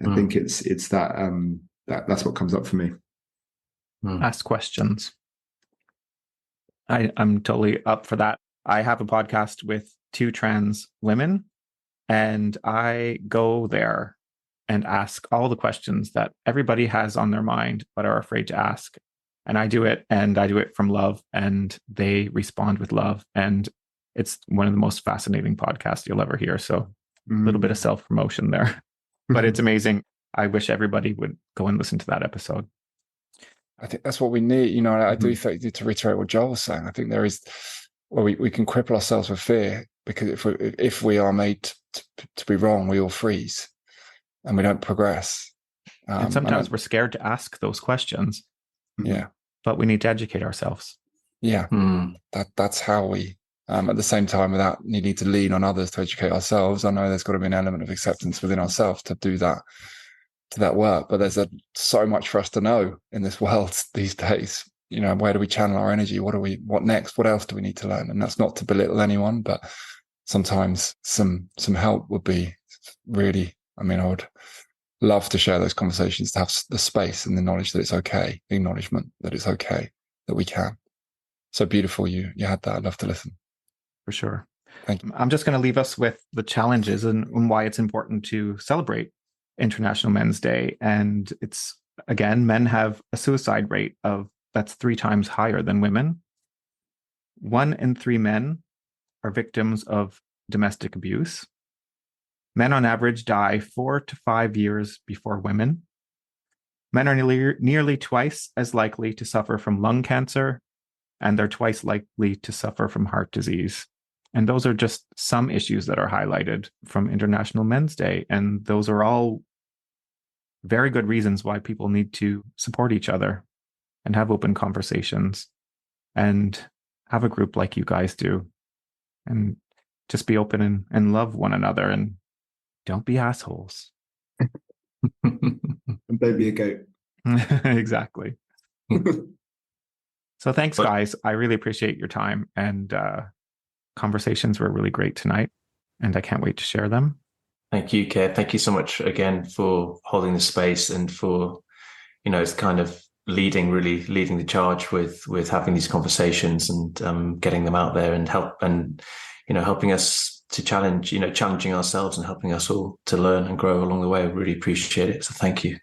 I think it's that's what comes up for me. Ask questions. I'm totally up for that. I have a podcast with 2 trans women, and I go there and ask all the questions that everybody has on their mind but are afraid to ask. And I do it from love, and they respond with love. And it's one of the most fascinating podcasts you'll ever hear. So a little bit of self-promotion there, but it's amazing. I wish everybody would go and listen to that episode. I think that's what we need. I do think, to reiterate what Joel was saying, I think there is, we can cripple ourselves with fear, because if we are made to be wrong, we all freeze and we don't progress. And sometimes we're scared to ask those questions. Yeah. But we need to educate ourselves. Yeah. That's how we, at the same time, without needing to lean on others to educate ourselves. I know there's got to be an element of acceptance within ourselves to do that, to that work. But there's so much for us to know in this world these days. Where do we channel our energy? What next? What else do we need to learn? And that's not to belittle anyone, but sometimes some help would be really, I would love to share those conversations, to have the space and the knowledge that it's okay, the acknowledgement that it's okay, that we can. So beautiful you had that. I'd love to listen. For sure. Thank you. I'm just going to leave us with the challenges and why it's important to celebrate International Men's Day. And it's, again, men have a suicide rate that's 3 times higher than women. 1 in 3 men are victims of domestic abuse. Men on average die 4 to 5 years before women. Men are nearly twice as likely to suffer from lung cancer, and they're twice likely to suffer from heart disease. And those are just some issues that are highlighted from International Men's Day. And those are all very good reasons why people need to support each other and have open conversations and have a group like you guys do, and just be open and love one another, and don't be assholes. And don't be a goat. Exactly. So thanks, guys. I really appreciate your time, and conversations were really great tonight, and I can't wait to share them. Thank you, Kev. Thank you so much again for holding the space and for, it's kind of leading the charge with having these conversations and getting them out there and helping us to challenging ourselves and helping us all to learn and grow along the way. I really appreciate it. So thank you.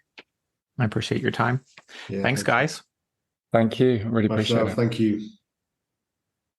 I appreciate your time. Yeah, thanks, guys. Thank you. I really appreciate it. Thank you.